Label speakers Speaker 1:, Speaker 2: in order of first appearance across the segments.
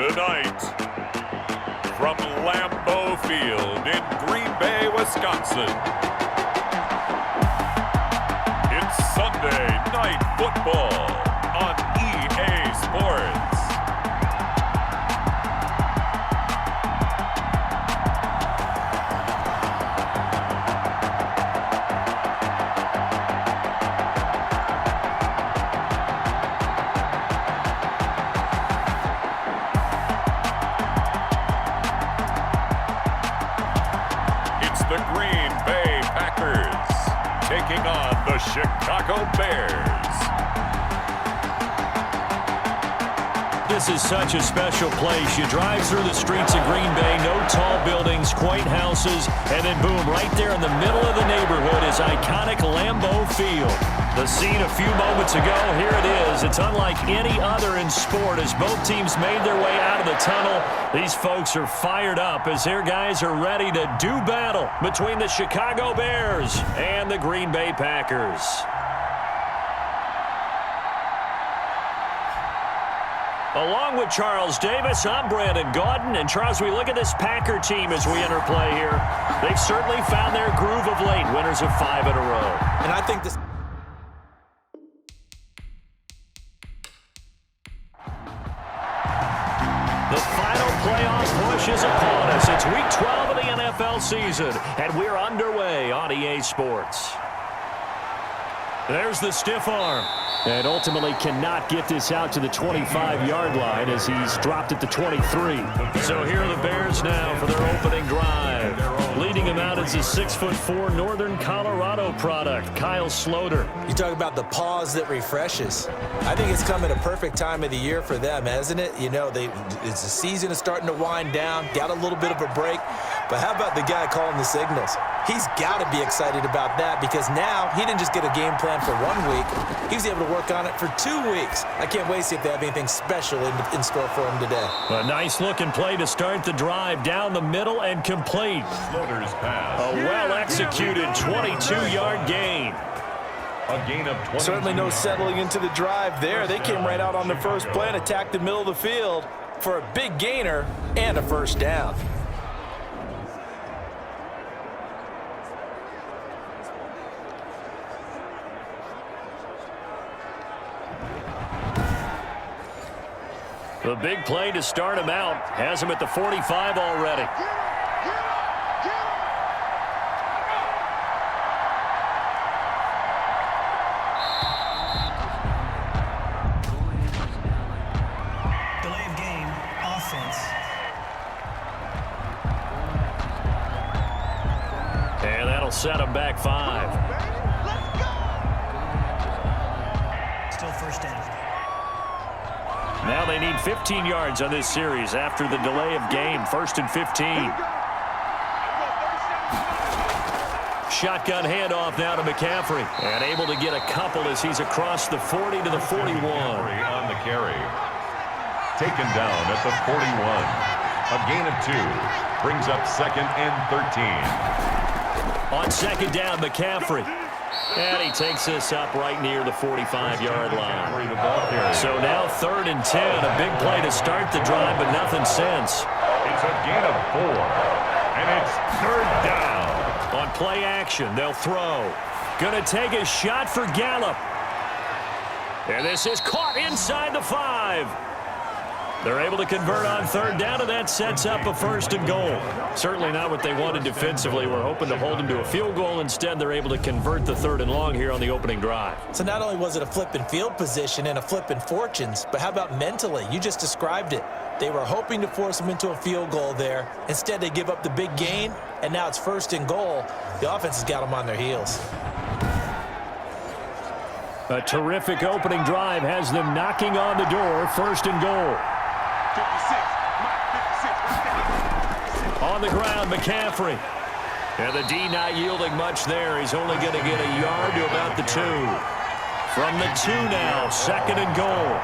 Speaker 1: Tonight, from Lambeau Field in Green Bay, Wisconsin, it's Sunday Night Football on EA Sports. The Green Bay Packers taking on the Chicago Bears.
Speaker 2: This is such a special place. You drive through the streets of Green Bay, no tall buildings, quaint houses, and then boom, right there in the middle of the neighborhood is iconic Lambeau Field. The scene a few moments ago, here it is. It's unlike any other in sport as both teams made their way out of the tunnel. These folks are fired up as their guys are ready to do battle between the Chicago Bears and the Green Bay Packers. Along with Charles Davis, I'm Brandon Gaudin. And Charles, we look at this Packer team as we enter play here. They've certainly found their groove of late, winners of 5 in a row.
Speaker 3: And I think this...
Speaker 2: The final playoff push is upon us. It's Week 12 of the NFL season, and we're underway on EA Sports. There's the stiff arm. And ultimately cannot get this out to the 25-yard line as he's dropped at the 23. So here are the Bears now for their opening drive. Leading him out is a 6'4" Northern Colorado product, Kyle Sloter.
Speaker 3: You talk about the pause that refreshes. I think it's come at a perfect time of the year for them, hasn't it? You know, it's the season is starting to wind down, got a little bit of a break. But how about the guy calling the signals? He's got to be excited about that because now he didn't just get a game plan for 1 week. He was able to work on it for 2 weeks. I can't wait to see if they have anything special in store for him today.
Speaker 2: A nice-looking play to start the drive down the middle and complete.
Speaker 1: Sloter's pass.
Speaker 2: A well-executed 22-yard gain.
Speaker 1: A gain of 20.
Speaker 3: Certainly no settling into the drive there. They came right out on the first play and attacked the middle of the field for a big gainer and a first down.
Speaker 2: The big play to start him out has him at the 45 already.
Speaker 4: Delay of game, offense.
Speaker 2: And that'll set him back 5.
Speaker 4: Still first down.
Speaker 2: Now they need 15 yards on this series after the delay of game. 1st and 15. Shotgun handoff now to Mccaffrey. And able to get a couple as he's across the 40 to the 41.
Speaker 1: On the carry. Taken down at the 41. A gain of 2. Brings up 2nd and 13.
Speaker 2: On 2nd down, Mccaffrey. And he takes this up right near the 45-yard line. So now 3rd and 10. A big play to start the drive, but nothing since.
Speaker 1: It's a gain of 4. And it's 3rd down.
Speaker 2: On play action, they'll throw. Gonna take a shot for Gallup. And this is caught inside the 5. They're able to convert on 3rd down, and that sets up a 1st and goal. Certainly not what they wanted defensively. We're hoping to hold them to a field goal. Instead, they're able to convert the 3rd and long here on the opening drive.
Speaker 3: So not only was it a flip in field position and a flip in fortunes, but how about mentally? You just described it. They were hoping to force them into a field goal there. Instead, they give up the big gain, and now it's 1st and goal. The offense has got them on their heels.
Speaker 2: A terrific opening drive has them knocking on the door. 1st and goal.
Speaker 1: 56.
Speaker 2: On the ground, McCaffrey. And the D not yielding much there. He's only going to get a yard to about the 2. From the 2 now, 2nd and goal.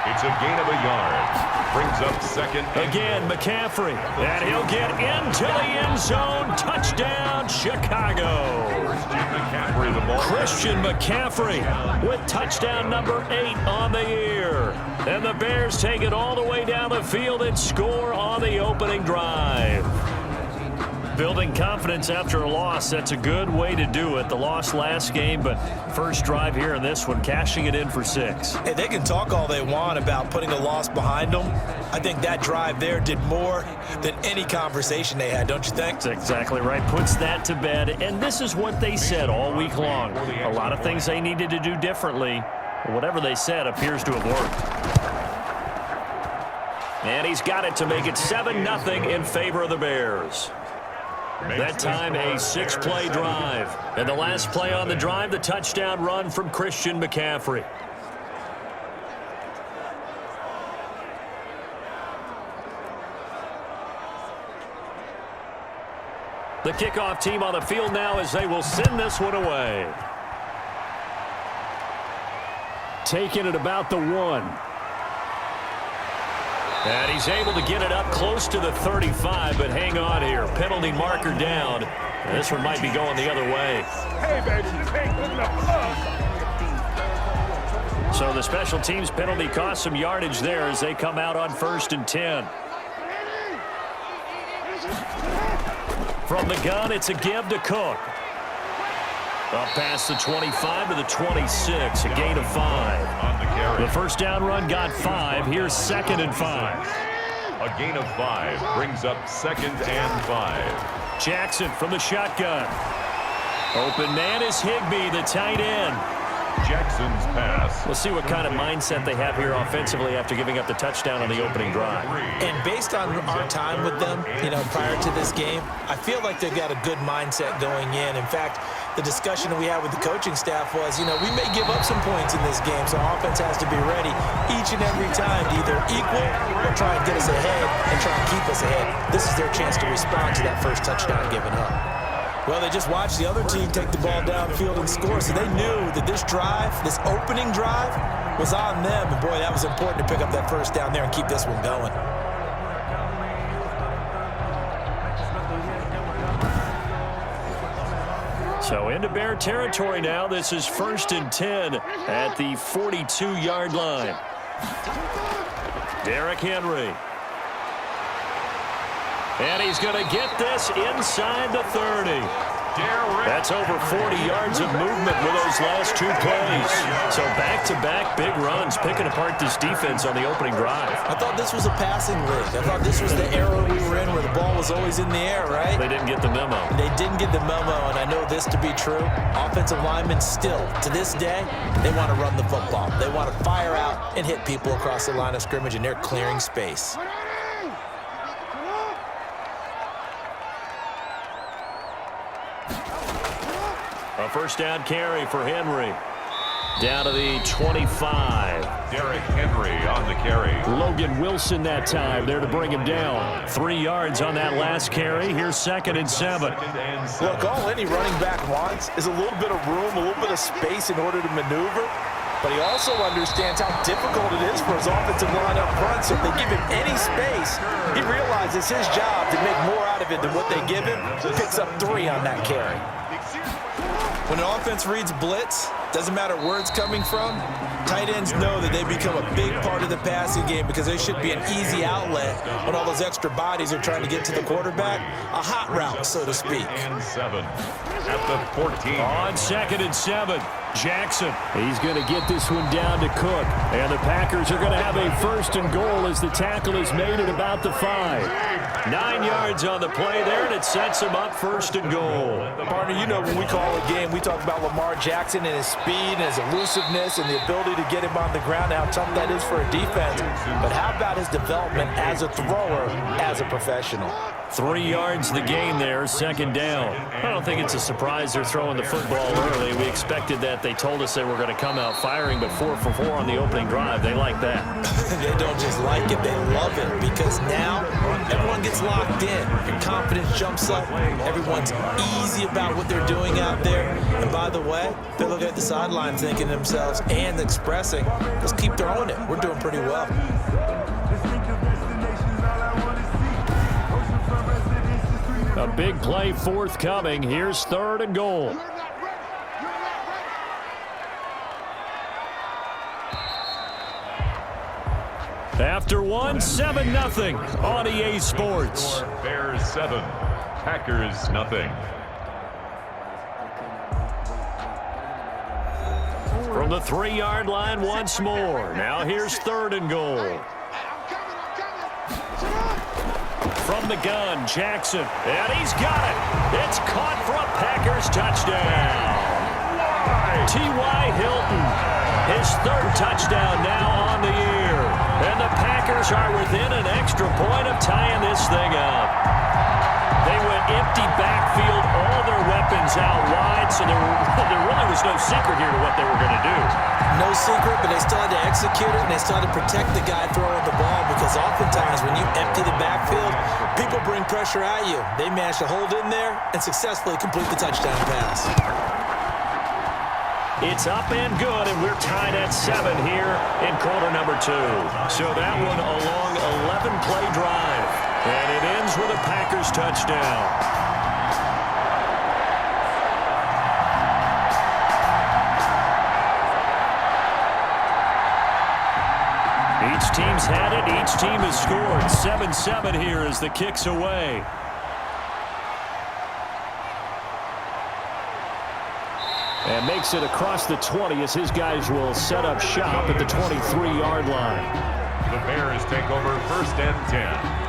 Speaker 1: It's a gain of a yard. Brings up second.
Speaker 2: Again, Mccaffrey. And he'll get into the end zone. Touchdown, Chicago.
Speaker 1: McCaffrey, the ball.
Speaker 2: Christian McCaffrey with touchdown number 8 on the year. And the Bears take it all the way down the field and score on the opening drive. Building confidence after a loss, that's a good way to do it. The loss last game, but first drive here in this one, cashing it in for 6.
Speaker 3: Hey, they can talk all they want about putting a loss behind them. I think that drive there did more than any conversation they had, don't you think?
Speaker 2: That's exactly right. Puts that to bed. And this is what they said all week long. A lot of things they needed to do differently. Whatever they said appears to have worked. And he's got it to make it 7-0 in favor of the Bears. That time, a 6-play drive. And the last play on the drive, the touchdown run from Christian McCaffrey. The kickoff team on the field now as they will send this one away. Taking it about the 1. And he's able to get it up close to the 35, but hang on here. Penalty marker down. And this one might be going the other way.
Speaker 5: Hey, baby, you can't put enough love.
Speaker 2: So the special teams penalty cost some yardage there as they come out on 1st and 10. From the gun, it's a give to Cook. Up past the 25 to the 26, a gain of 5.
Speaker 1: On the carry.
Speaker 2: The first down run got 5. Here's 2nd and 5.
Speaker 1: A gain of 5 brings up 2nd and 5.
Speaker 2: Jackson from the shotgun. Open man is Higbee, the tight end.
Speaker 1: Jackson's pass.
Speaker 2: We'll see what kind of mindset they have here offensively after giving up the touchdown on the opening drive.
Speaker 3: And based on our time with them, prior to this game, I feel like they've got a good mindset going in. In fact, the discussion we had with the coaching staff was, we may give up some points in this game, so offense has to be ready each and every time to either equal or try and get us ahead and try and keep us ahead. This is their chance to respond to that first touchdown given up. Well, they just watched the other team take the ball downfield and score, so they knew that this drive, this opening drive, was on them. And, boy, that was important to pick up that first down there and keep this one going.
Speaker 2: So into Bear territory now. This is 1st and 10 at the 42-yard line. Derrick Henry. And he's going to get this inside the 30. That's over 40 yards of movement with those last 2 plays. So back-to-back big runs, picking apart this defense on the opening drive.
Speaker 3: I thought this was a passing league. I thought this was the era we were in where the ball was always in the air, right?
Speaker 2: They didn't get the memo.
Speaker 3: They didn't get the memo, and I know this to be true. Offensive linemen still, to this day, they want to run the football. They want to fire out and hit people across the line of scrimmage, and they're clearing space.
Speaker 2: A first down carry for Henry. Down to the 25.
Speaker 1: Derrick Henry on the carry.
Speaker 2: Logan Wilson that time there to bring him down. 3 yards on that last carry. Here's 2nd and 7.
Speaker 3: Look, all any running back wants is a little bit of room, a little bit of space in order to maneuver. But he also understands how difficult it is for his offensive line up front. So if they give him any space, he realizes his job to make more out of it than what they give him. Picks up 3 on that carry. When an offense reads blitz, doesn't matter where it's coming from, tight ends know that they become a big part of the passing game because they should be an easy outlet when all those extra bodies are trying to get to the quarterback. A hot route, so to speak.
Speaker 1: And 7 at the 14.
Speaker 2: On 2nd and 7, Jackson. He's going to get this one down to Cook. And the Packers are going to have a 1st and goal as the tackle is made at about the 5. 9 yards on the play there, and it sets him up 1st and goal.
Speaker 3: Partner, when we call a game, we talk about Lamar Jackson and his speed and his elusiveness and the ability to get him on the ground, how tough that is for a defense. But how about about his development as a thrower, as a professional.
Speaker 2: 3 yards the gain there, second down. I don't think it's a surprise they're throwing the football early. We expected that. They told us they were going to come out firing, but 4 for 4 on the opening drive. They like that.
Speaker 3: They don't just like it, they love it, because now everyone gets locked in. Your confidence jumps up. Everyone's easy about what they're doing out there. And by the way, they're looking at the sideline thinking to themselves and expressing, let's keep throwing it. We're doing pretty well.
Speaker 2: A big play forthcoming. Here's 3rd and goal. After one, 7-0 on EA Sports.
Speaker 1: Bears 7, Packers nothing.
Speaker 2: From the 3-yard line once more. Now here's 3rd and goal. From the gun, Jackson, and he's got it. It's caught for a Packers touchdown. T.Y. Hilton, his 3rd touchdown now on the year. And the Packers are within an extra point of tying this thing up. They went empty backfield, all their weapons out wide, so there really was no secret here to what they were going to do.
Speaker 3: No secret, but they still had to execute it, and they still had to protect the guy throwing the ball, because oftentimes when you empty the backfield, people bring pressure at you. They managed to hold in there and successfully complete the touchdown pass.
Speaker 2: It's up and good, and we're tied at 7 here in quarter number 2. So that one a long 11-play drive, and it ends with a Packers touchdown. Each team's had it. Each team has scored. 7-7 here as the kick's away. And makes it across the 20 as his guys will set up shop at the 23-yard line.
Speaker 1: The Bears take over 1st and 10.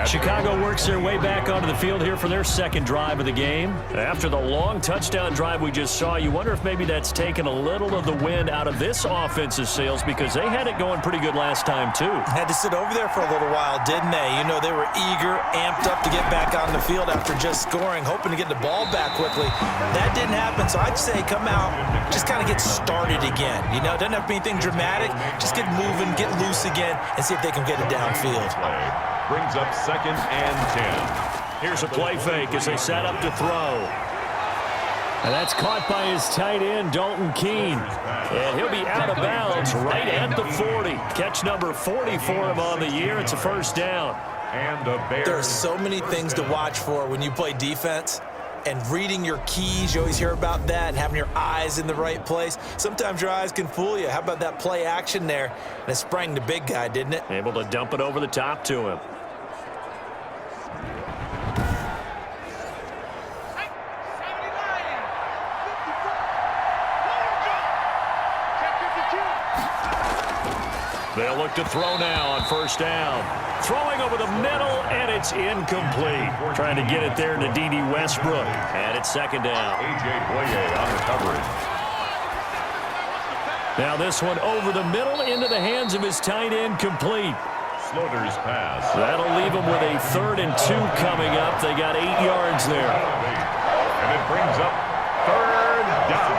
Speaker 2: Chicago works their way back onto the field here for their 2nd drive of the game. After the long touchdown drive we just saw, you wonder if maybe that's taken a little of the wind out of this offensive sails, because they had it going pretty good last time too.
Speaker 3: Had to sit over there for a little while, didn't they? You know, they were eager, amped up to get back on the field after just scoring, hoping to get the ball back quickly. That didn't happen, so I'd say come out, just kind of get started again. You know, it doesn't have to be anything dramatic. Just get moving, get loose again, and see if they can get it downfield.
Speaker 1: Brings up 2nd and 10.
Speaker 2: Here's a play fake as they set up to throw. And that's caught by his tight end, Dalton Keene. And he'll be out of bounds right at the 40. Catch number 40 for him on the year. It's a 1st down.
Speaker 1: And the Bears.
Speaker 3: There are so many things to watch for when you play defense. And reading your keys, you always hear about that, and having your eyes in the right place. Sometimes your eyes can fool you. How about that play action there? And it sprang the big guy, didn't it?
Speaker 2: Able to dump it over the top to him. They'll look to throw now on 1st down. Throwing over the middle, and it's incomplete. Trying to get it there to D.D. Westbrook. And it's 2nd down.
Speaker 1: A.J. Boye on the coverage.
Speaker 2: Now this one over the middle into the hands of his tight end, complete.
Speaker 1: Slaughter's pass.
Speaker 2: That'll leave them with a 3rd and 2 coming up. They got 8 yards there.
Speaker 1: And it brings up 3rd down.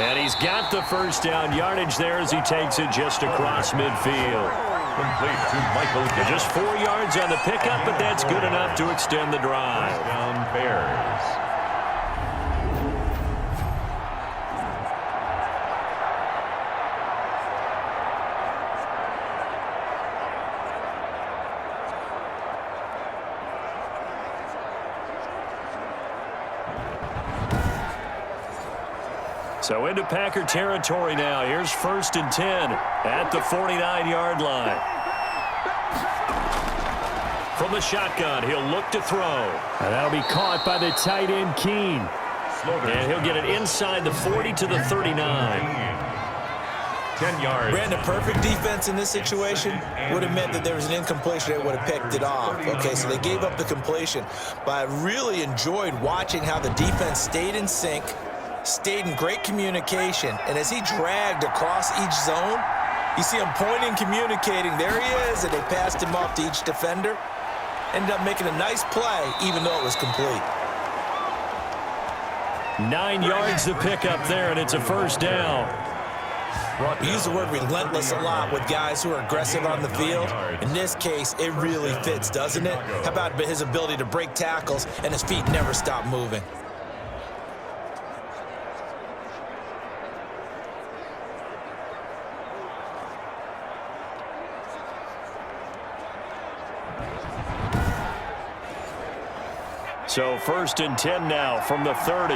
Speaker 2: And he's got the 1st down yardage there as he takes it just across midfield.
Speaker 1: Complete to Michael.
Speaker 2: Just 4 yards on the pickup, but that's good enough to extend the drive.
Speaker 1: Down Bears.
Speaker 2: So into Packer territory now. Here's 1st and 10 at the 49-yard line. From the shotgun, he'll look to throw. And that'll be caught by the tight end, Keene. And he'll get it inside the 40 to the 39.
Speaker 1: 10 yards.
Speaker 3: Brandon, perfect defense in this situation would have meant that there was an incompletion. They would have picked it off. Okay, so they gave up the completion. But I really enjoyed watching how the defense stayed in sync, stayed in great communication, and as he dragged across each zone, You see him pointing, communicating. There he is, and they passed him off to each defender. Ended up making a nice play, even though it was complete.
Speaker 2: 9 yards to pick up there, and it's a first down.
Speaker 3: We use the word relentless a lot with guys who are aggressive on the field. In this case, it really fits, doesn't it? How about his ability to break tackles and his feet never stop moving?
Speaker 2: So 1st and 10 now from the 30.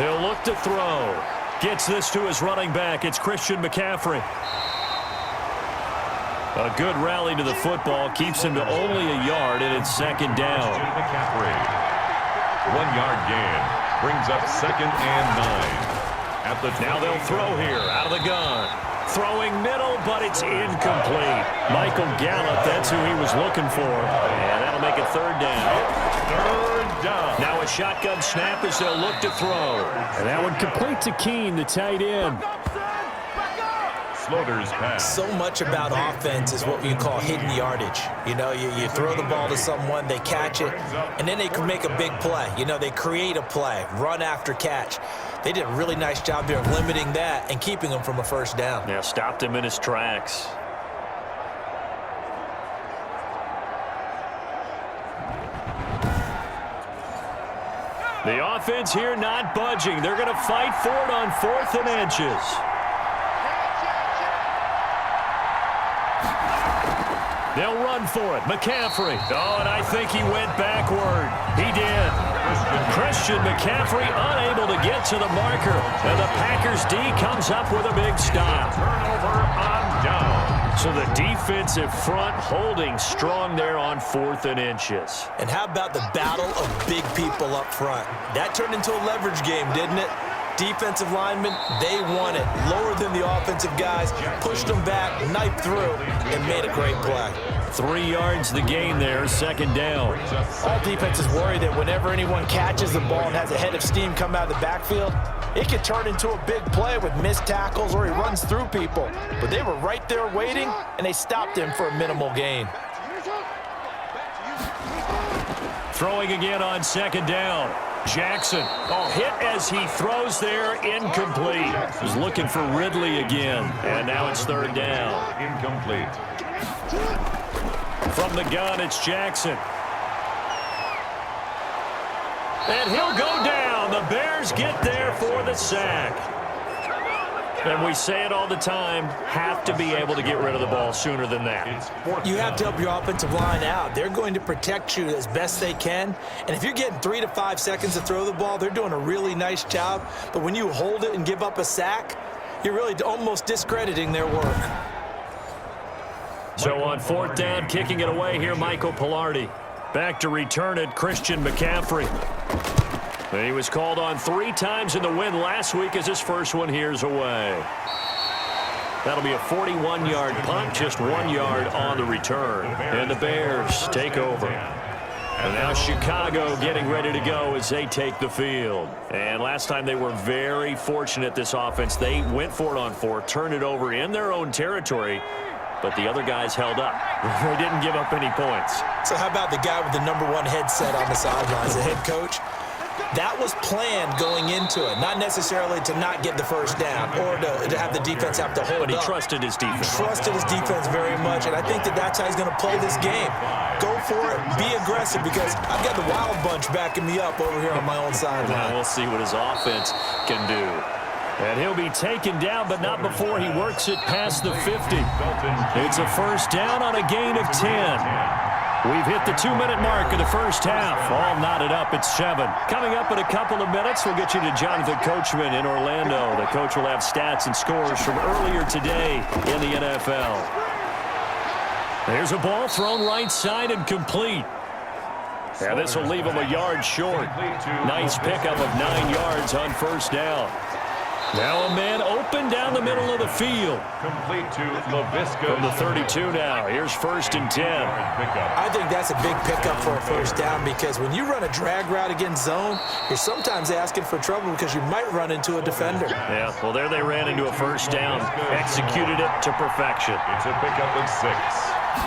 Speaker 2: He'll look to throw. Gets this to his running back. It's Christian McCaffrey. A good rally to the football. Keeps him to only a yard, and it's 2nd down.
Speaker 1: McCaffrey. 1-yard gain. Brings up 2nd and 9. At the
Speaker 2: now they'll throw here out of the gun. Throwing middle, but it's incomplete. Michael Gallup, that's who he was looking for. And that'll make it 3rd down.
Speaker 1: 3rd down.
Speaker 2: Now a shotgun snap as they'll look to throw. And that one complete to Keene, the tight end.
Speaker 1: Slaughter's pass.
Speaker 3: So much about offense is what we call hidden yardage. You know, you throw the ball to someone, they catch it, and then they can make a big play. You know, they create a play, run after catch. They did a really nice job there of limiting that and keeping him from a 1st down.
Speaker 2: Yeah, stopped him in his tracks. The offense here not budging. They're going to fight for it on 4th and inches. They'll run for it. McCaffrey. Oh, and I think he went backward. He did. Christian McCaffrey unable to get to the marker. And the Packers D comes up with a big stop.
Speaker 1: Turnover on down.
Speaker 2: So the defensive front holding strong there on 4th and inches.
Speaker 3: And how about the battle of big people up front? That turned into a leverage game, didn't it? Defensive linemen, they won it. Lower than the offensive guys, pushed them back, knifed through, and made a great play.
Speaker 2: 3 yards the gain there, 2nd down.
Speaker 3: All defenses worry that whenever anyone catches the ball and has a head of steam come out of the backfield, it could turn into a big play with missed tackles or he runs through people. But they were right there waiting, and they stopped him for a minimal gain.
Speaker 2: Throwing again on 2nd down. Jackson, hit as he throws there, incomplete. He's looking for Ridley again, and now it's 3rd down.
Speaker 1: Incomplete.
Speaker 2: From the gun, it's Jackson. And he'll go down. The Bears get there for the sack. And we say it all the time, have to be able to get rid of the ball sooner than that.
Speaker 3: You have to help your offensive line out. They're going to protect you as best they can. And if you're getting 3 to 5 seconds to throw the ball, they're doing a really nice job. But when you hold it and give up a sack, you're really almost discrediting their work.
Speaker 2: So on 4th down, kicking it away here, Michael Pilardi. Back to return it, Christian McCaffrey. He was called on 3 times in the win last week as his first one here's away. That'll be a 41-yard punt, just 1 yard on the return. And the Bears take over. And now Chicago getting ready to go as they take the field. And last time they were very fortunate, this offense. They went for it on 4, turned it over in their own territory, but the other guys held up. They didn't give up any points.
Speaker 3: So how about the guy with the #1 headset on the sidelines, the head coach? That was planned going into it, not necessarily to not get the 1st down or to have the defense have to hold up.
Speaker 2: But he trusted his defense.
Speaker 3: Trusted his defense very much, and I think that's how he's going to play this game. Go for it, be aggressive, because I've got the wild bunch backing me up over here on my own sideline.
Speaker 2: Now we'll see what his offense can do. And he'll be taken down, but not before he works it past the 50. It's a 1st down on a gain of 10. We've hit the 2-minute mark of the first half. All knotted up at 7. Coming up in a couple of minutes, we'll get you to Jonathan Coachman in Orlando. The coach will have stats and scores from earlier today in the NFL. There's a ball thrown right side and complete. Yeah, this will leave him a yard short. Nice pickup of 9 yards on 1st down. Now a man open down the middle of the field.
Speaker 1: Complete to LaVisca.
Speaker 2: From the 32 now. Here's 1st and 10.
Speaker 3: I think that's a big pickup for a first down because when you run a drag route against zone, you're sometimes asking for trouble because you might run into a defender.
Speaker 2: Yeah, well, there they ran into a first down. Executed it to perfection.
Speaker 1: It's a pickup of 6.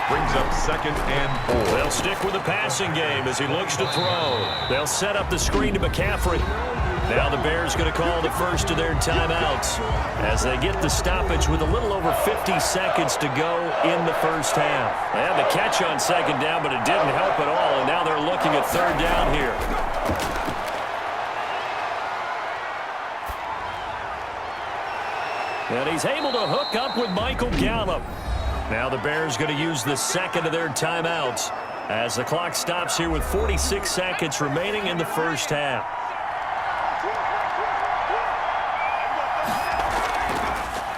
Speaker 1: Brings up 2nd and 4.
Speaker 2: They'll stick with the passing game as he looks to throw. They'll set up the screen to McCaffrey. Now the Bears going to call the first of their timeouts as they get the stoppage with a little over 50 seconds to go in the first half. They had the catch on 2nd down, but it didn't help at all, and now they're looking at 3rd down here. And he's able to hook up with Michael Gallup. Now the Bears going to use the 2nd of their timeouts as the clock stops here with 46 seconds remaining in the first half.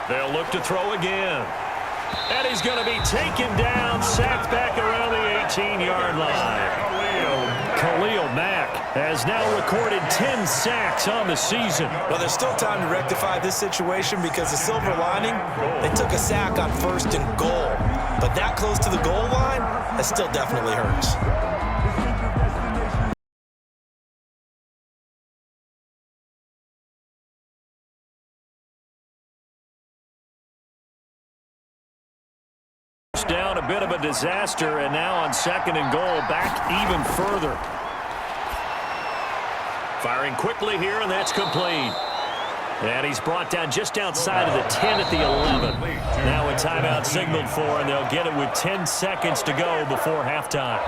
Speaker 2: They'll look to throw again. And he's going to be taken down, sacked back around the 18-yard line. Khalil Mack has now recorded 10 sacks on the season.
Speaker 3: Well, there's still time to rectify this situation because the silver lining, they took a sack on 1st and goal. But that close to the goal line, that still definitely hurts.
Speaker 2: Down, a bit of a disaster, and now on 2nd and goal, back even further. Firing quickly here, and that's complete. And he's brought down just outside of the 10 at the 11. Now a timeout signaled for, and they'll get it with 10 seconds to go before halftime.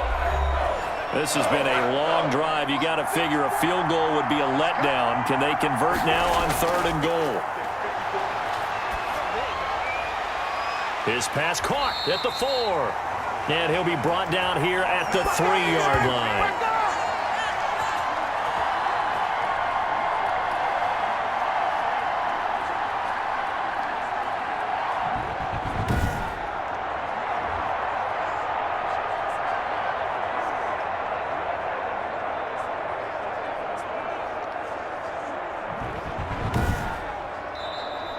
Speaker 2: This has been a long drive. You got to figure a field goal would be a letdown. Can they convert now on 3rd and goal? His pass caught at the 4. And he'll be brought down here at the 3-yard line.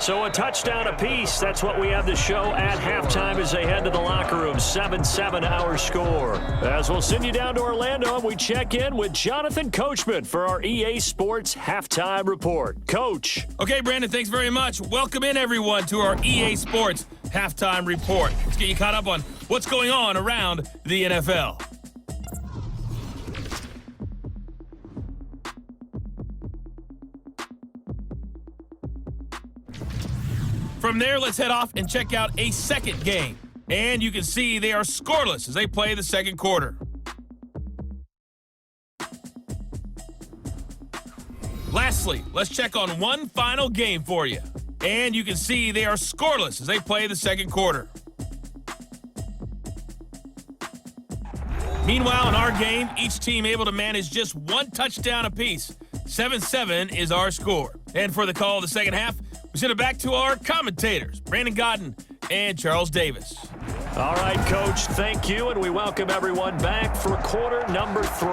Speaker 2: So a touchdown apiece. That's what we have to show at halftime as they head to the locker room. 7-7 our score. As we'll send you down to Orlando, and we check in with Jonathan Coachman for our EA Sports Halftime Report. Coach.
Speaker 6: Okay, Brandon, thanks very much. Welcome in, everyone, to our EA Sports Halftime Report. Let's get you caught up on what's going on around the NFL. From there, let's head off and check out a second game. And you can see they are scoreless as they play the second quarter. Lastly, let's check on one final game for you. And you can see they are scoreless as they play the second quarter. Meanwhile, in our game, each team able to manage just one touchdown apiece. 7-7 is our score. And for the call of the second half, we send it back to our commentators, Brandon Godden and Charles Davis.
Speaker 2: All right, Coach, thank you, and we welcome everyone back for quarter number 3.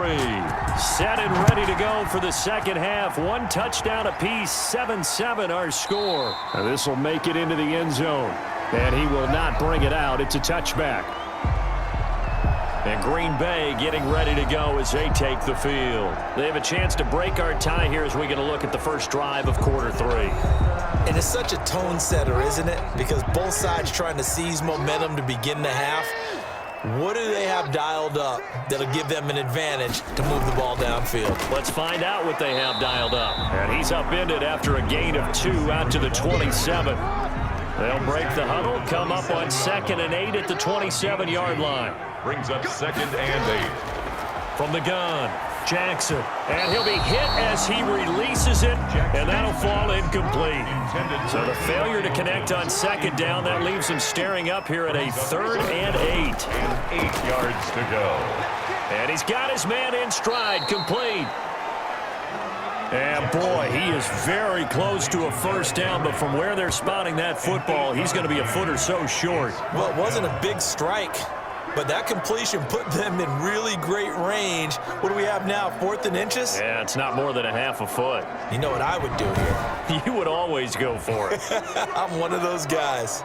Speaker 2: Set and ready to go for the second half. One touchdown apiece, 7-7 our score. Now this will make it into the end zone, and he will not bring it out. It's a touchback. And Green Bay getting ready to go as they take the field. They have a chance to break our tie here as we get a look at the first drive of quarter 3.
Speaker 3: And it's such a tone setter, isn't it? Because both sides trying to seize momentum to begin the half. What do they have dialed up that'll give them an advantage to move the ball downfield?
Speaker 2: Let's find out what they have dialed up. And he's upended after a gain of 2 out to the 27. They'll break the huddle, come up on 2nd and 8 at the 27-yard line.
Speaker 1: Brings up 2nd and 8.
Speaker 2: From the gun, Jackson. And he'll be hit as he releases it, and that'll fall incomplete. So the failure to connect on 2nd down, that leaves him staring up here at a 3rd and 8.
Speaker 1: And 8 yards to go.
Speaker 2: And he's got his man in stride, complete. And boy, he is very close to a first down, but from where they're spotting that football, he's going to be a foot or so short.
Speaker 3: Well, it wasn't a big strike. but that completion put them in really great range. What do we have now, 4th and inches?
Speaker 2: Yeah, it's not more than a half a foot.
Speaker 3: You know what I would do here?
Speaker 2: You would always go for it.
Speaker 3: I'm one of those guys.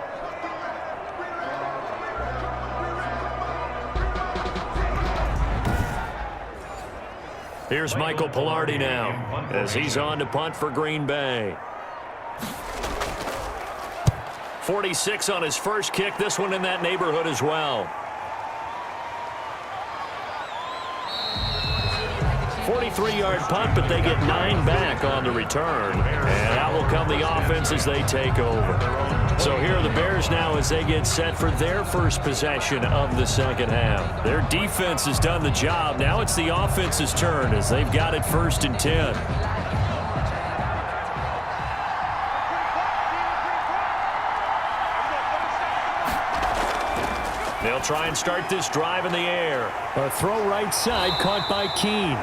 Speaker 2: Here's Michael Pilardi now as he's on to punt for Green Bay. 46 on his first kick. This one in that neighborhood as well. 43-yard punt, but they get 9 back on the return. And out will come the offense as they take over. So here are the Bears now as they get set for their first possession of the second half. Their defense has done the job. Now it's the offense's turn as they've got it 1st and 10. They'll try and start this drive in the air. A throw right side caught by Keene.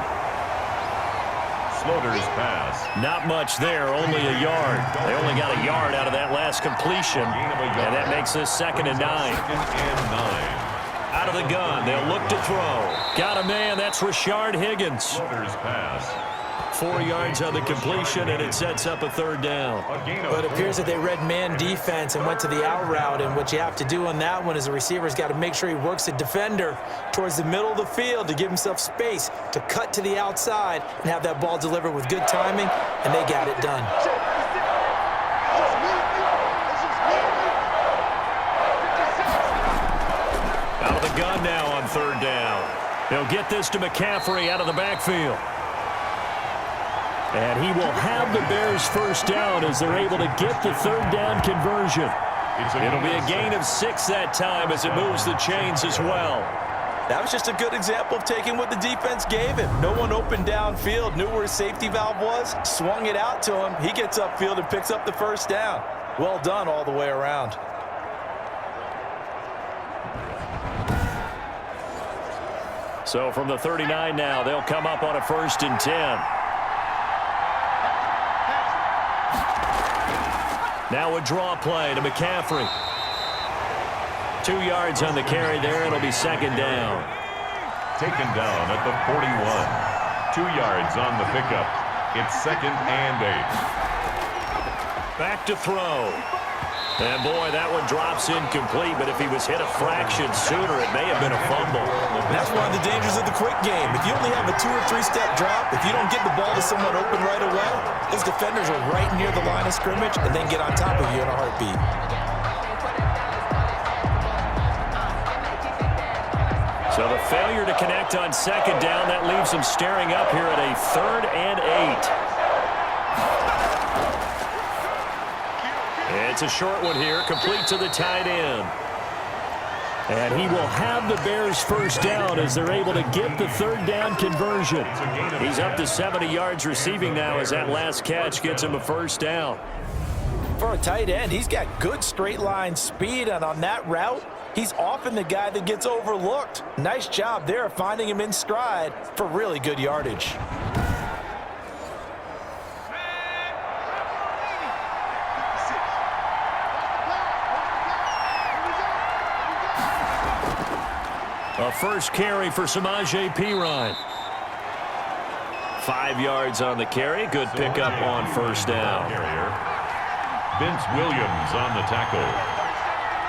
Speaker 1: Slaughter's pass.
Speaker 2: Not much there, only a yard. They only got a yard out of that last completion, and that makes this 2nd and 9.
Speaker 1: 2nd and 9.
Speaker 2: Out of the gun, they'll look to throw. Got a man, that's Rashard Higgins.
Speaker 1: Slaughter's pass.
Speaker 2: 4 yards on the completion, and it sets up a 3rd down.
Speaker 3: But it appears that they read man defense and went to the out route, and what you have to do on that one is the receiver's got to make sure he works the defender towards the middle of the field to give himself space to cut to the outside and have that ball delivered with good timing, and they got it done.
Speaker 2: Out of the gun now on 3rd down. They'll get this to Mccaffrey out of the backfield. And he will have the Bears 1st down as they're able to get the 3rd down conversion. It'll be a gain of 6 that time as it moves the chains as well.
Speaker 3: That was just a good example of taking what the defense gave him. No one opened downfield, knew where his safety valve was, swung it out to him. He gets upfield and picks up the 1st down. Well done all the way around.
Speaker 2: So from the 39 now, they'll come up on a 1st and 10. Now a draw play to Mccaffrey. 2 yards on the carry there. It'll be 2nd down.
Speaker 1: Taken down at the 41. 2 yards on the pickup. It's 2nd and 8.
Speaker 2: Back to throw. And boy, that one drops incomplete, but if he was hit a fraction sooner, it may have been a fumble.
Speaker 3: That's one of the dangers of the quick game. If you only have a 2- or 3-step drop, if you don't get the ball to someone open right away, those defenders are right near the line of scrimmage and then get on top of you in a heartbeat.
Speaker 2: So the failure to connect on 2nd down, that leaves them staring up here at a 3rd and 8. It's a short one here, complete to the tight end. And he will have the Bears 1st down as they're able to get the 3rd down conversion. He's up to 70 yards receiving now as that last catch gets him a 1st down.
Speaker 3: For a tight end, he's got good straight line speed, and on that route, he's often the guy that gets overlooked. Nice job there of finding him in stride for really good yardage.
Speaker 2: A first carry for Samaje Perine. 5 yards on the carry. Good pickup on 1st down.
Speaker 1: Vince Williams on the tackle.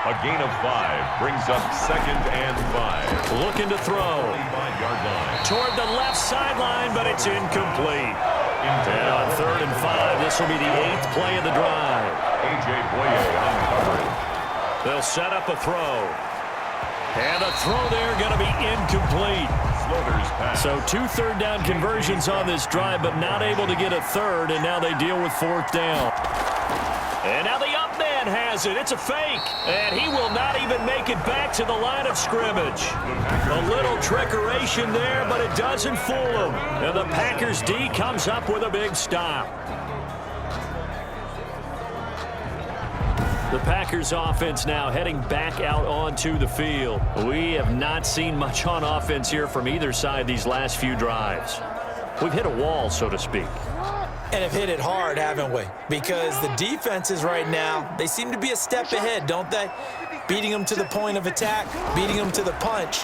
Speaker 1: A gain of 5 brings up 2nd and 5.
Speaker 2: Looking to throw.
Speaker 1: 45-yard line.
Speaker 2: Toward the left sideline, but it's incomplete. And on 3rd and 5, this will be the 8th play of the drive.
Speaker 1: A.J. Boye uncovered.
Speaker 2: They'll set up a throw. And a throw there going to be incomplete.
Speaker 1: Slaughter's pass.
Speaker 2: So 2 3rd down conversions on this drive, but not able to get a 3rd, and now they deal with 4th down. And now the up man has it. It's a fake, and he will not even make it back to the line of scrimmage. A little trickeration there, but it doesn't fool him. And the Packers D comes up with a big stop. The Packers offense now heading back out onto the field. We have not seen much on offense here from either side these last few drives. We've hit a wall, so to speak.
Speaker 3: And have hit it hard, haven't we? Because the defenses right now, they seem to be a step ahead, don't they? beating them to the point of attack, beating them to the punch.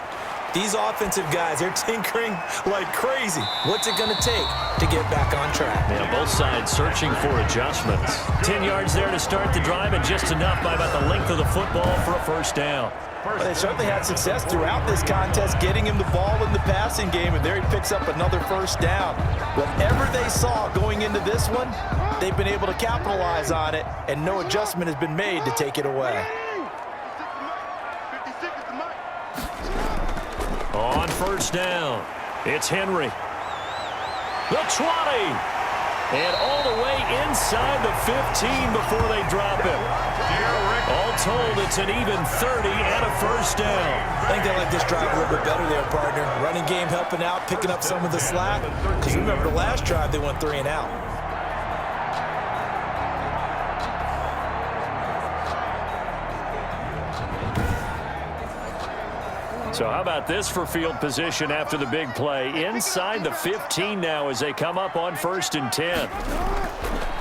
Speaker 3: These offensive guys, they're tinkering like crazy. What's it going to take to get back on track?
Speaker 2: Yeah, both sides searching for adjustments. 10 yards there to start the drive, and just enough by about the length of the football for a first down.
Speaker 3: Well, they certainly had success throughout this contest, getting him the ball in the passing game, and there he picks up another first down. Whatever they saw going into this one, they've been able to capitalize on it, and no adjustment has been made to take it away.
Speaker 2: On first down, it's Henry. The 20. And all the way inside the 15 before they drop him. All told, it's an even 30 and a first down.
Speaker 3: I think they like this drive a little bit better there, partner. Running game helping out, picking up some of the slack. Because remember, the last drive, they went 3 and out.
Speaker 2: So how about this for field position after the big play? Inside the 15 now as they come up on 1st and 10.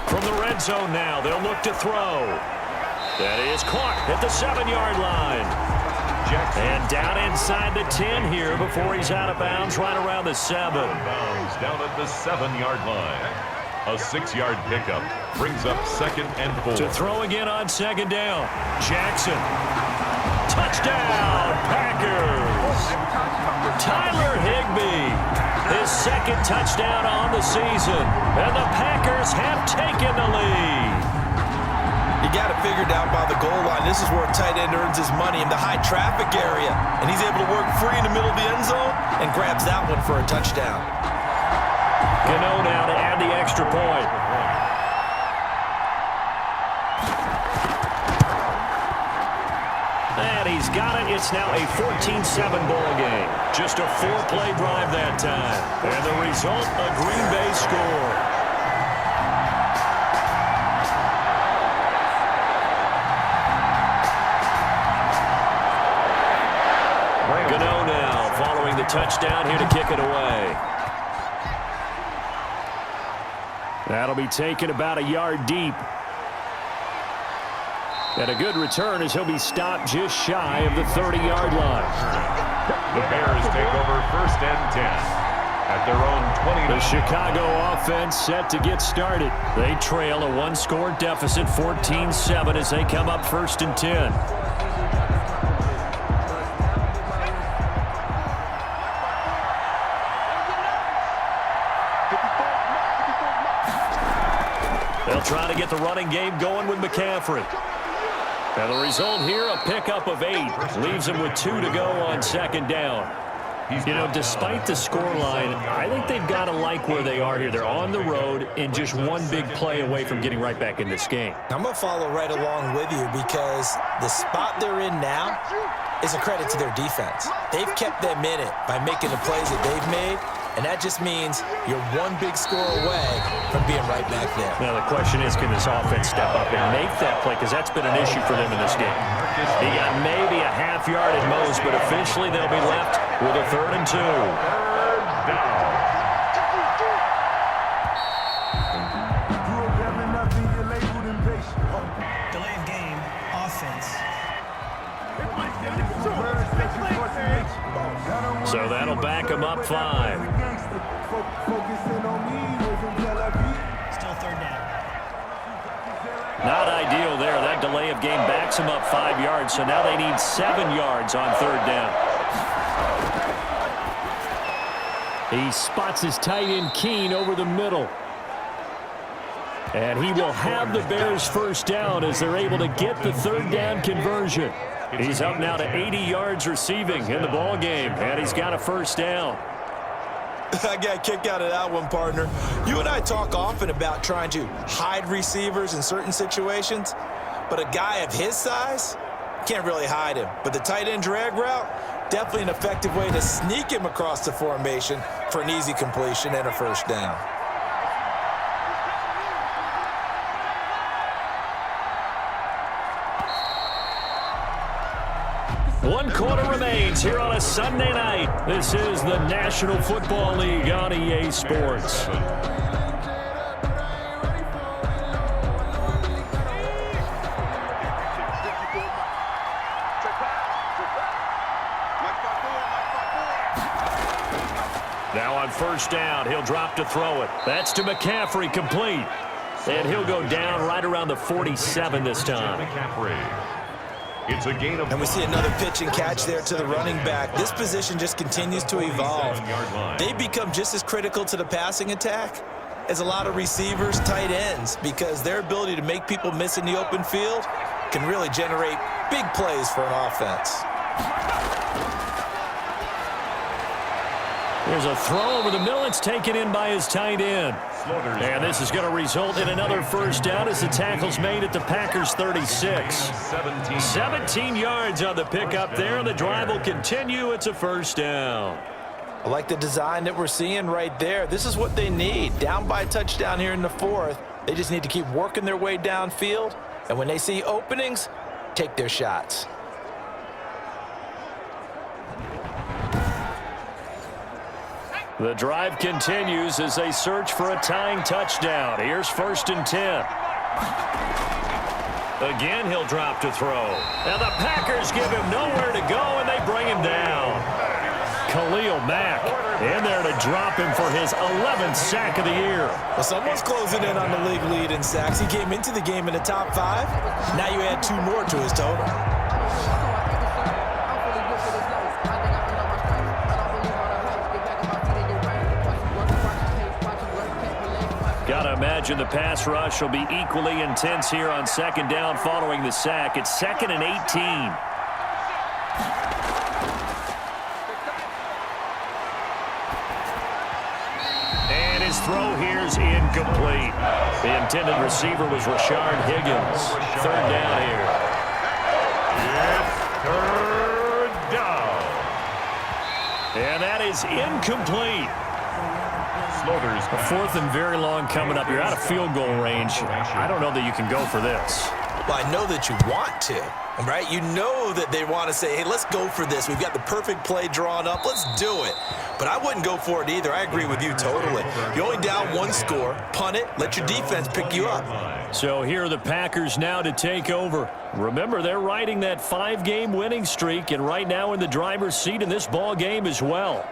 Speaker 2: From the red zone now, they'll look to throw. That is caught at the 7-yard line. And down inside the 10 here before he's out of bounds right around the 7.
Speaker 1: Down at the 7-yard line. A 6-yard pickup brings up 2nd and 4.
Speaker 2: To throw again on 2nd down. Jackson. Touchdown, Packers. Tyler Higbee, his 2nd touchdown on the season. And the Packers have taken the lead.
Speaker 3: You got it figured out by the goal line. This is where a tight end earns his money in the high traffic area. And he's able to work free in the middle of the end zone and grabs that one for a touchdown.
Speaker 2: Gano now to add the extra point. And he's got it. It's now a 14-7 ball game. Just a 4-play drive that time. And the result, a Green Bay score. Gano now following the touchdown here to kick it away. That'll be taken about a yard deep. And a good return as he'll be stopped just shy of the 30-yard line.
Speaker 1: The Bears take over 1st and 10 at their own 20.
Speaker 2: The Chicago offense set to get started. They trail a 1-score deficit, 14-7, as they come up 1st and 10. They'll try to get the running game going with McCaffrey. And the result here, a pickup of 8. Leaves him with 2 to go on 2nd down. You know, despite the scoreline, I think they've got to like where they are here. They're on the road and just one big play away from getting right back in this game.
Speaker 3: I'm going to follow right along with you because the spot they're in now is a credit to their defense. They've kept them in it by making the plays that they've made, and that just means you're one big score away from being right back there.
Speaker 2: Now, the question is, can this offense step up and make that play? Because that's been an issue for them in this game. He got maybe a half yard at most, but officially they'll be left with a 3rd and 2.
Speaker 4: Delay of game, offense.
Speaker 2: So that'll back him up 5.
Speaker 4: Still 3rd down.
Speaker 2: Not ideal there. That delay of game backs him up 5 yards, so now they need 7 yards on 3rd down. He spots his tight end Keene over the middle. And he will have the Bears' first down as they're able to get the 3rd down conversion. He's up now to 80 yards receiving in the ball game, and he's got a first down.
Speaker 3: I got a kick out of that one, partner. You and I talk often about trying to hide receivers in certain situations, but a guy of his size can't really hide him. But the tight end drag route, definitely an effective way to sneak him across the formation for an easy completion and a first down.
Speaker 2: One quarter remains here on a Sunday night. This is the National Football League on EA Sports. first down. He'll drop to throw it. That's to McCaffrey, complete. And he'll go down right around the 47 this time.
Speaker 1: McCaffrey. It's a gain of...
Speaker 3: And we see another pitch and catch there to the running back. This position just continues to evolve. They become just as critical to the passing attack as a lot of receivers, tight ends, because their ability to make people miss in the open field can really generate big plays for an offense.
Speaker 2: There's a throw over the middle. It's taken in by his tight end. And this is going to result in another first down as the tackle's made at the Packers' 36. 17 yards on the pickup there. The drive will continue. It's a first down.
Speaker 3: I like the design that we're seeing right there. This is what they need. Down by a touchdown here in the fourth. They just need to keep working their way downfield. And when they see openings, take their shots.
Speaker 2: The drive continues as they search for a tying touchdown. Here's 1st and 10. Again, he'll drop to throw. Now the Packers give him nowhere to go, and they bring him down. Khalil Mack in there to drop him for his 11th sack of the year.
Speaker 3: Well, someone's closing in on the league lead in sacks. He came into the game in the top 5. Now you add 2 more to his total.
Speaker 2: Gotta imagine the pass rush will be equally intense here on 2nd down following the sack. It's 2nd and 18. And his throw here's incomplete. The intended receiver was Rashard Higgins. 3rd down here.
Speaker 1: It's 3rd down.
Speaker 2: And that is incomplete.
Speaker 1: Slaughter's
Speaker 2: A 4th and very long coming up. You're out of field goal range. I don't know that you can go for this.
Speaker 3: Well, I know that you want to, right? You know that they want to say, hey, let's go for this. We've got the perfect play drawn up. Let's do it. But I wouldn't go for it either. I agree with you totally. You're only down 1 score. Punt it. Let your defense pick you up.
Speaker 2: So here are the Packers now to take over. Remember, they're riding that 5-game winning streak, and right now in the driver's seat in this ball game as well.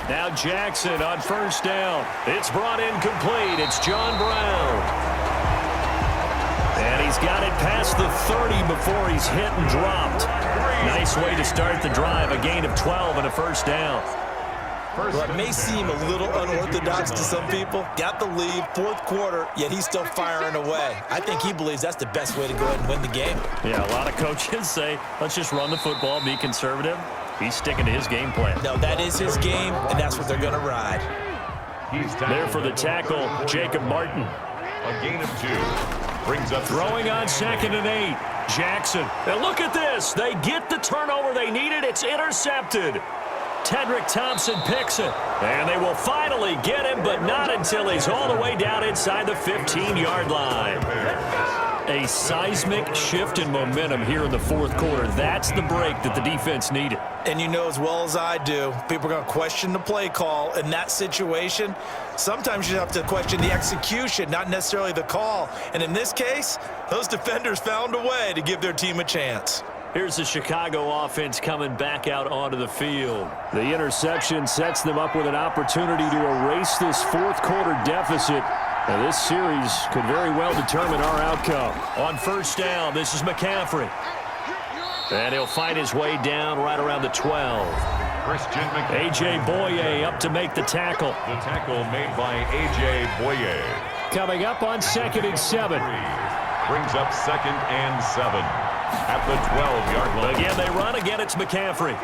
Speaker 2: Now Jackson on 1st down. It's brought in complete. It's John Brown. And he's got it past the 30 before he's hit and dropped. Nice way to start the drive. A gain of 12 and a 1st down.
Speaker 3: Well, it may seem a little unorthodox to some people. Got the lead, 4th quarter, yet he's still firing away. I think he believes that's the best way to go ahead and win the game.
Speaker 2: Yeah, a lot of coaches say, let's just run the football, be conservative. He's sticking to his game plan.
Speaker 3: No, that is his game, and that's what they're going to ride.
Speaker 2: There for the tackle, Jacob Martin.
Speaker 1: A gain of 2. Brings up
Speaker 2: Throwing on 2nd and 8. Jackson. And look at this. They get the turnover they needed. It's intercepted. Tedrick Thompson picks it. And they will finally get him, but not until he's all the way down inside the 15-yard line. A seismic shift in momentum here in the 4th quarter. That's the break that the defense needed.
Speaker 3: And you know as well as I do, people are going to question the play call in that situation. Sometimes you have to question the execution, not necessarily the call. And in this case, those defenders found a way to give their team a chance.
Speaker 2: Here's the Chicago offense coming back out onto the field. The interception sets them up with an opportunity to erase this 4th quarter deficit. Now, this series could very well determine our outcome. On 1st down, this is McCaffrey. And he'll find his way down right around the 12.
Speaker 1: Christian McCaffrey.
Speaker 2: A.J. Boye up to make the tackle.
Speaker 1: The tackle made by A.J. Boye.
Speaker 2: Coming up on 2nd and 7.
Speaker 1: Brings up 2nd and 7 at the 12-yard line.
Speaker 2: Again, they run. Again, it's McCaffrey.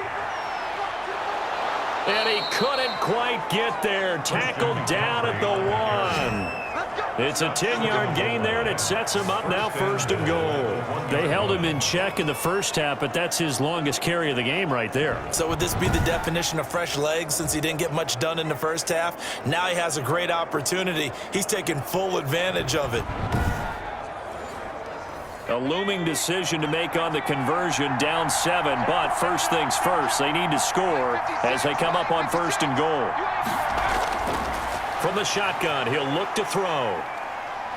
Speaker 2: And he couldn't quite get there. Tackled down at the 1. It's a 10-yard gain there, and it sets him up now 1st and goal. They held him in check in the first half, but that's his longest carry of the game right there.
Speaker 3: So would this be the definition of fresh legs since he didn't get much done in the first half? Now he has a great opportunity. He's taking full advantage of it.
Speaker 2: A looming decision to make on the conversion, down 7, but first things first, they need to score as they come up on 1st and goal. From the shotgun, he'll look to throw.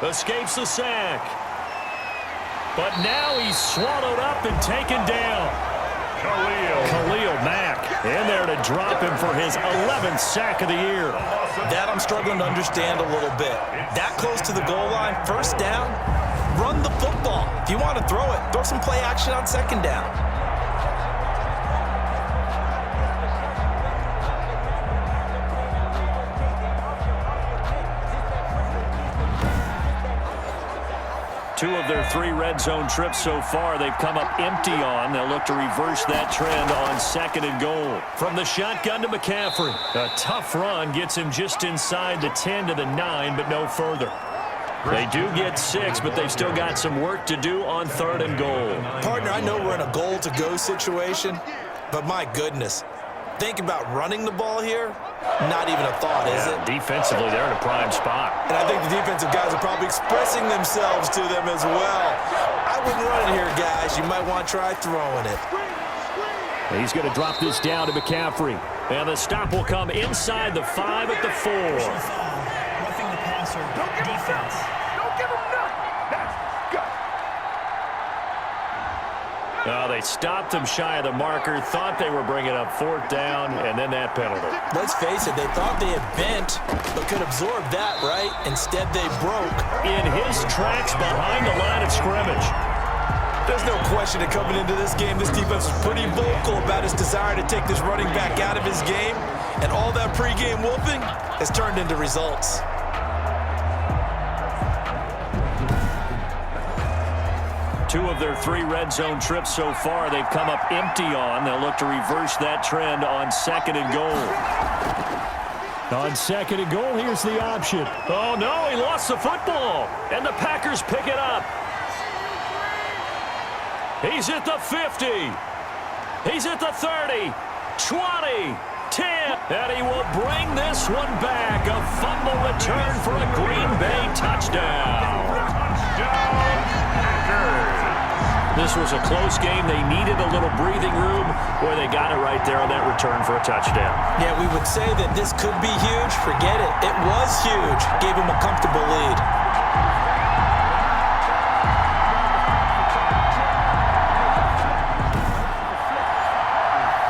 Speaker 2: Escapes the sack. But now he's swallowed up and taken down. Khalil Mack in there to drop him for his 11th sack of the year.
Speaker 3: That I'm struggling to understand a little bit. That close to the goal line, first down, run the football. If you want to throw it, throw some play action on second down.
Speaker 2: Two of their 3 red zone trips so far, they've come up empty on. They'll look to reverse that trend on 2nd and goal. From the shotgun to McCaffrey. A tough run gets him just inside the 10 to the 9, but no further. They do get 6, but they've still got some work to do on 3rd and goal.
Speaker 3: Partner, I know we're in a goal-to-go situation, but my goodness, think about running the ball here. Not even a thought, is it?
Speaker 2: Defensively, they're in a prime spot.
Speaker 3: And I think the defensive guys are probably expressing themselves to them as well. I wouldn't run it here, guys. You might want to try throwing it.
Speaker 2: He's going to drop this down to McCaffrey. And the stop will come inside the 5 at the 4.
Speaker 4: Roughing the passer, defense.
Speaker 5: Don't give him nothing. That's gut.
Speaker 2: They stopped him shy of the marker, thought they were bringing up 4th down, and then that penalty.
Speaker 3: Let's face it, they thought they had bent, but could absorb that, right? Instead, they broke.
Speaker 2: In his tracks behind the line of scrimmage.
Speaker 3: There's no question that coming into this game, this defense was pretty vocal about its desire to take this running back out of his game, and all that pregame whooping has turned into results.
Speaker 2: Two of their 3 red zone trips so far, they've come up empty on. They'll look to reverse that trend on 2nd and goal. On 2nd and goal, here's the option. Oh, no, he lost the football. And the Packers pick it up. He's at the 50. He's at the 30, 20, 10. And he will bring this one back. A fumble return for a Green Bay touchdown. This was a close game. They needed a little breathing room where they got it right there on that return for a touchdown.
Speaker 3: Yeah, we would say that this could be huge. Forget it. It was huge. Gave him a comfortable lead.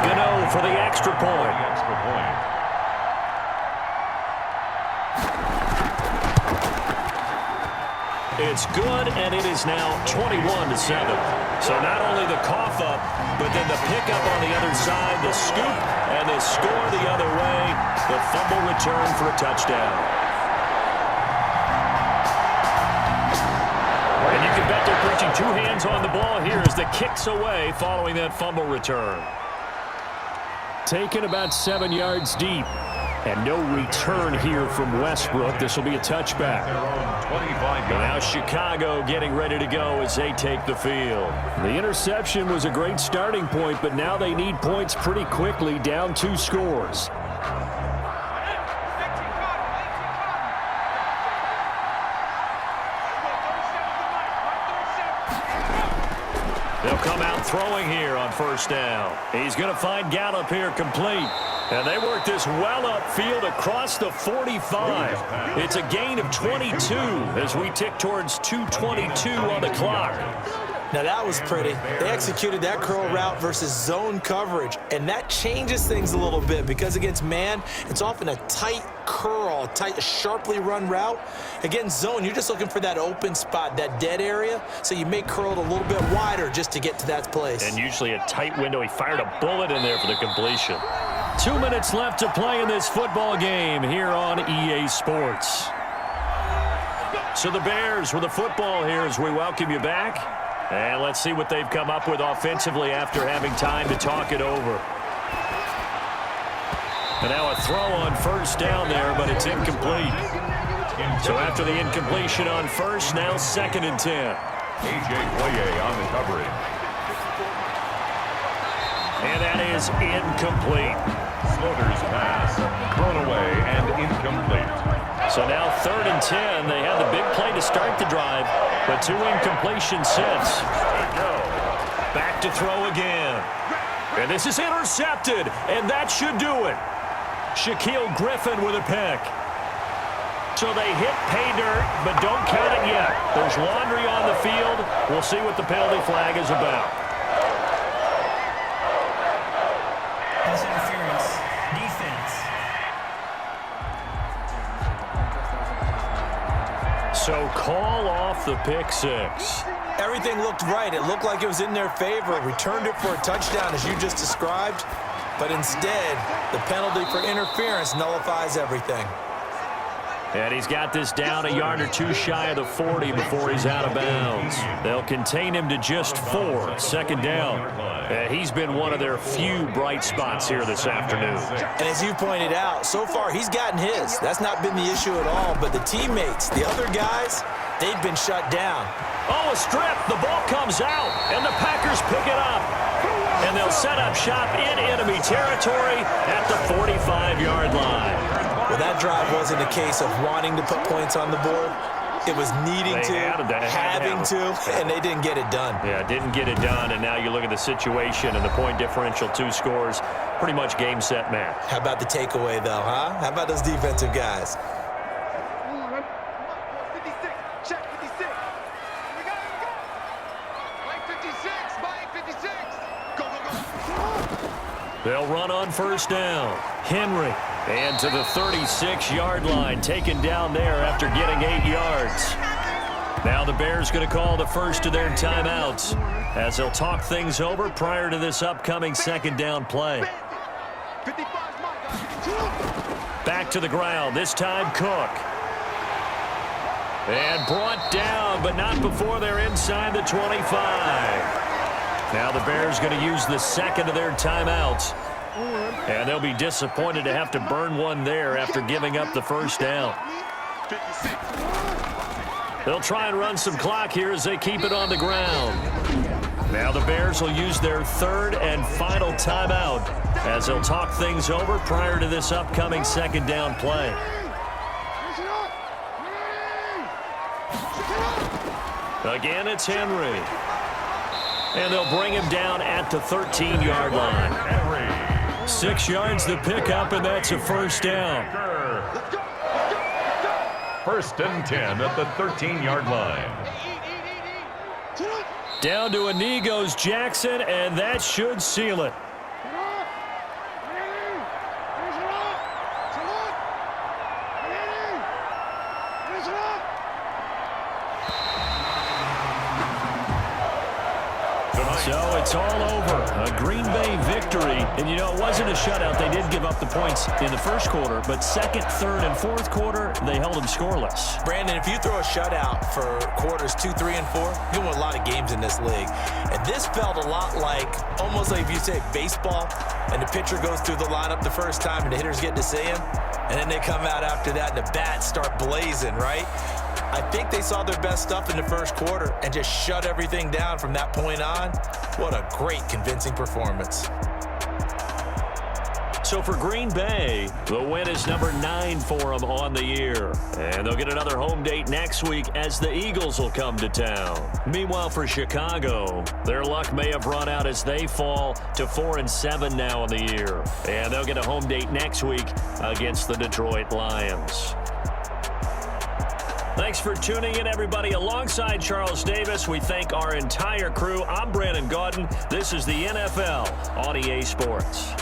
Speaker 2: Gano for the extra point. It's good, and it is now 21-7. So not only the cough up, but then the pickup on the other side, the scoop, and the score the other way. The fumble return for a touchdown. And you can bet they're preaching 2 hands on the ball here as the kick's away following that fumble return. Taken about 7 yards deep. And no return here from Westbrook. This will be a touchback. Now Chicago getting ready to go as they take the field. The interception was a great starting point, but now they need points pretty quickly, down 2 scores. They'll come out throwing here on 1st down. He's going to find Gallup here complete. And they work this well upfield across the 45. It's a gain of 22 as we tick towards 2:22 on the clock.
Speaker 3: Now that was pretty. They executed that curl route versus zone coverage, and that changes things a little bit because against man, it's often a tight curl, a sharply run route. Against zone, you're just looking for that open spot, that dead area, so you may curl it a little bit wider just to get to that place.
Speaker 2: And usually a tight window. He fired a bullet in there for the completion. 2 minutes left to play in this football game here on EA Sports. So the Bears with the football here as we welcome you back. And let's see what they've come up with offensively after having time to talk it over. And now a throw on 1st down there, but it's incomplete. So after the incompletion on 1st, now 2nd and 10.
Speaker 1: A.J. Boye on the coverage.
Speaker 2: And that is incomplete.
Speaker 1: Slaughter's pass, thrown away and incomplete.
Speaker 2: So now 3rd and 10. They had the big play to start the drive, but 2 incompletions since. Back to throw again. And this is intercepted, and that should do it. Shaquille Griffin with a pick. So they hit pay dirt, but don't count it yet. There's laundry on the field. We'll see what the penalty flag is about.
Speaker 4: Pass interference. Defense.
Speaker 2: So call off the pick six.
Speaker 3: Everything looked right. It looked like it was in their favor. Returned it for a touchdown, as you just described. But instead, the penalty for interference nullifies everything.
Speaker 2: And he's got this down a yard or two shy of the 40 before he's out of bounds. They'll contain him to just 4, second down. He's been one of their few bright spots here this afternoon.
Speaker 3: And as you pointed out, so far he's gotten his. That's not been the issue at all. But the teammates, the other guys, they've been shut down.
Speaker 2: Oh, a strip. The ball comes out, and the Packers pick it up. And they'll set up shop in enemy territory at the 45-yard line.
Speaker 3: Well, that drive wasn't a case of wanting to put points on the board. It was needing having to, and they didn't get it done.
Speaker 2: Yeah, didn't get it done, and now you look at the situation and the point differential, 2 scores, pretty much game, set, match.
Speaker 3: How about the takeaway, though, huh? How about those defensive guys?
Speaker 5: Check 56. We got it, go. Mike 56, Mike 56. Go, go, go.
Speaker 2: They'll run on first down. Henry. And to the 36-yard line, taken down there after getting 8 yards. Now the Bears going to call the first of their timeouts as they'll talk things over prior to this upcoming second down play.
Speaker 5: 55's my guy.
Speaker 2: Back to the ground, this time Cook. And brought down, but not before they're inside the 25. Now the Bears going to use the second of their timeouts. And they'll be disappointed to have to burn one there after giving up the first down. They'll try and run some clock here as they keep it on the ground. Now the Bears will use their third and final timeout as they'll talk things over prior to this upcoming second down play. Again, it's Henry. And they'll bring him down at the 13-yard line. 6 yards to pick up, and that's a first down.
Speaker 1: First and 10 at the 13-yard line.
Speaker 2: Down to a knee goes Jackson, and that should seal it. So it's all over. A Green Bay victory. And, you know, it wasn't a shutout. They did give up the points in the first quarter, but second, third, and fourth quarter, they held them scoreless.
Speaker 3: Brandon, if you throw a shutout for quarters 2, 3, and 4, you win a lot of games in this league. And this felt a lot like, almost like if you say baseball, and the pitcher goes through the lineup the first time and the hitters get to see him, and then they come out after that and the bats start blazing, right? I think they saw their best stuff in the first quarter and just shut everything down from that point on. What a great, convincing performance.
Speaker 2: So for Green Bay, the win is number 9 for them on the year. And they'll get another home date next week as the Eagles will come to town. Meanwhile, for Chicago, their luck may have run out as they fall to 4-7 now in the year. And they'll get a home date next week against the Detroit Lions. Thanks for tuning in, everybody. Alongside Charles Davis, we thank our entire crew. I'm Brandon Gaudin. This is the NFL on EA Sports.